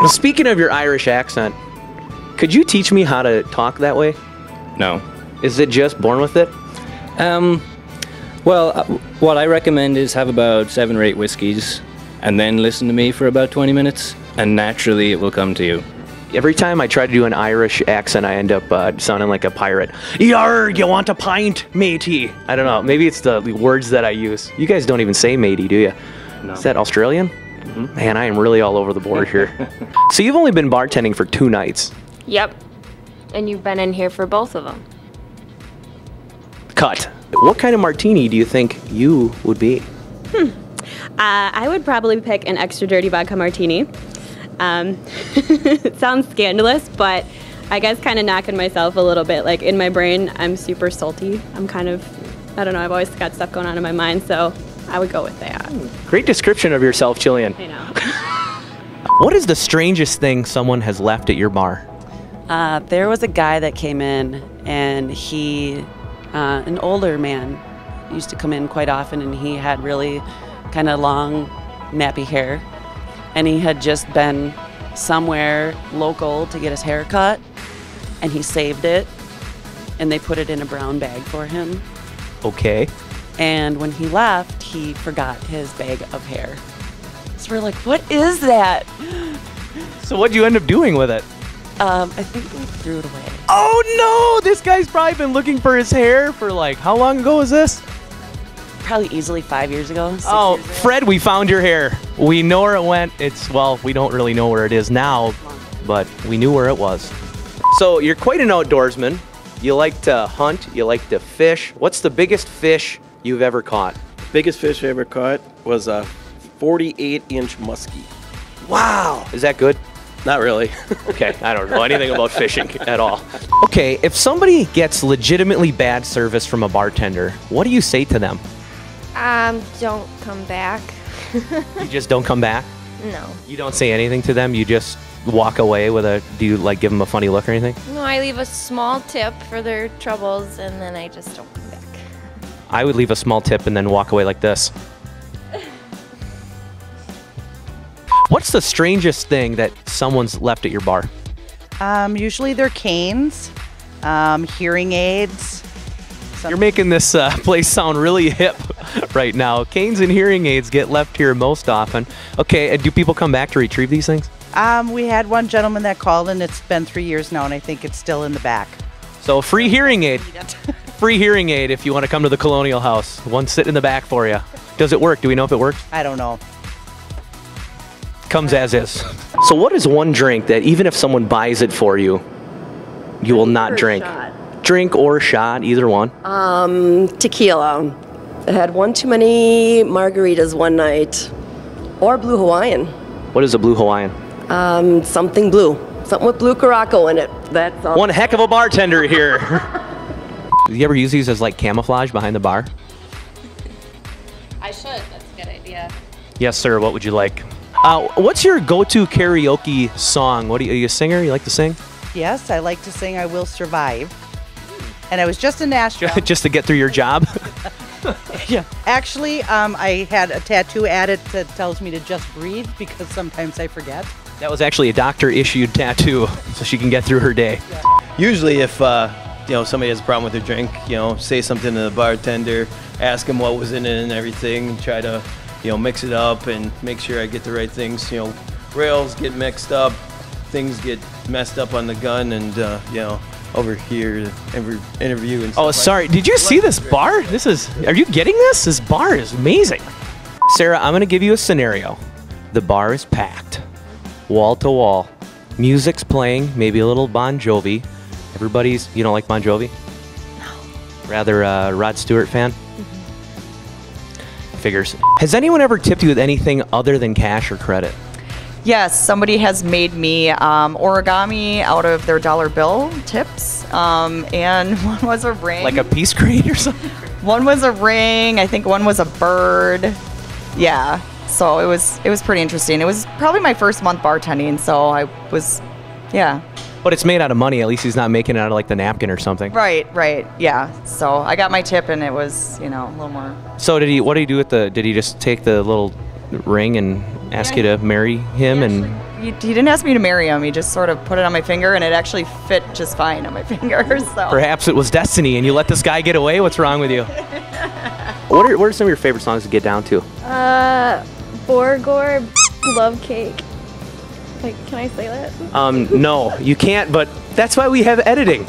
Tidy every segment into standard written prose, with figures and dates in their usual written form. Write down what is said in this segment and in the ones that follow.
Speaking of your Irish accent, could you teach me how to talk that way? No. Is it just born with it? Well, what I recommend is have about 7 or 8 whiskeys and then listen to me for about 20 minutes, and naturally it will come to you. Every time I try to do an Irish accent, I end up sounding like a pirate. Yar, you want a pint, matey? I don't know. Maybe it's the words that I use. You guys don't even say matey, do you? No. Is that Australian? Mm-hmm. Man, I am really all over the board here. So you've only been bartending for 2 nights. Yep. And you've been in here for both of them. Cut. What kind of martini do you think you would be? I would probably pick an extra dirty vodka martini. It sounds scandalous, but I guess kind of knocking myself a little bit. Like in my brain, I'm super salty. I'm kind of, I don't know, I've always got stuff going on in my mind, so I would go with that. Great description of yourself, Jillian. I know. What is the strangest thing someone has left at your bar? There was a guy that came in, and he, an older man, used to come in quite often, and he had really kind of long, nappy hair. And he had just been somewhere local to get his hair cut, and he saved it, and they put it in a brown bag for him. Okay. And when he left, he forgot his bag of hair. So we're like, what is that? So what'd you end up doing with it? I think we threw it away. Oh no! This guy's probably been looking for his hair for like, how long ago was this? Probably easily 5 years ago. 6 Oh, years ago. Fred, we found your hair. We know where it went. Well, we don't really know where it is now, but we knew where it was. So you're quite an outdoorsman. You like to hunt. You like to fish. What's the biggest fish you've ever caught? Biggest fish I ever caught was a 48-inch muskie. Wow. Is that good? Not really. Okay, I don't know anything about fishing at all. Okay, if somebody gets legitimately bad service from a bartender, what do you say to them? Don't come back. You just don't come back? No. You don't say anything to them? You just walk away with a, do you like give them a funny look or anything? No, I leave a small tip for their troubles, and then I just don't come back. I would leave a small tip and then walk away like this. What's the strangest thing that someone's left at your bar? Usually they're canes, hearing aids. You're making this place sound really hip right now. Canes and hearing aids get left here most often. Okay, and do people come back to retrieve these things? We had one gentleman that called, and it's been 3 years now, and I think it's still in the back. So free hearing aid. Free hearing aid if you want to come to the Colonial house. One sitting in the back for you. Does it work? Do we know if it works? I don't know. Comes as is. So what is one drink that even if someone buys it for you, you will not drink? Drink or shot, either one. Tequila. I had one too many margaritas one night. Or blue Hawaiian. What is a blue Hawaiian? Something blue. Something with blue Caraco in it. That's all. One heck of a bartender here. Do you ever use these as like camouflage behind the bar? I should. That's a good idea. Yes, sir. What would you like? What's your go-to karaoke song? Are you a singer? You like to sing? Yes, I like to sing I Will Survive. And I was just in Nashville. Just to get through your job? Yeah. Actually, I had a tattoo added that tells me to just breathe because sometimes I forget. That was actually a doctor-issued tattoo, so she can get through her day. Yeah. Usually if somebody has a problem with their drink, say something to the bartender, ask him what was in it and everything, try to mix it up and make sure I get the right things. Rails get mixed up, things get messed up on the gun, and over here every interview and stuff. Oh, sorry. Did you see this bar? Are you getting this? This bar is amazing. Sarah, I'm going to give you a scenario. The bar is packed, wall to wall. Music's playing, maybe a little Bon Jovi. You don't like Bon Jovi? No. Rather a Rod Stewart fan? Mm-hmm. Figures. Has anyone ever tipped you with anything other than cash or credit? Yes, somebody has made me origami out of their dollar bill tips, and one was a ring. Like a piece crate or something? One was a ring. I think one was a bird. Yeah, so it was pretty interesting. It was probably my first month bartending, so I was, yeah. But it's made out of money. At least he's not making it out of like the napkin or something. Right, yeah. So I got my tip, and it was, a little more. So what did he do with did he just take the little ring and ask you to marry him? And He didn't ask me to marry him. He just sort of put it on my finger, and it actually fit just fine on my finger. So. perhaps it was destiny and you let this guy get away? What's wrong with you? What are some of your favorite songs to get down to? Borgor love cake. Like, can I say that? No, you can't, but that's why we have editing.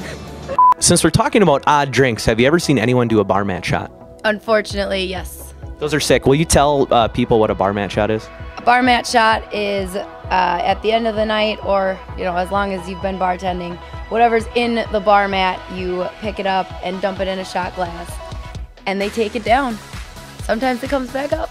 Since we're talking about odd drinks, have you ever seen anyone do a bar mat shot? Unfortunately, yes. Those are sick. Will you tell people what a bar mat shot is? A bar mat shot is at the end of the night, or as long as you've been bartending, whatever's in the bar mat, you pick it up and dump it in a shot glass, and they take it down. Sometimes it comes back up.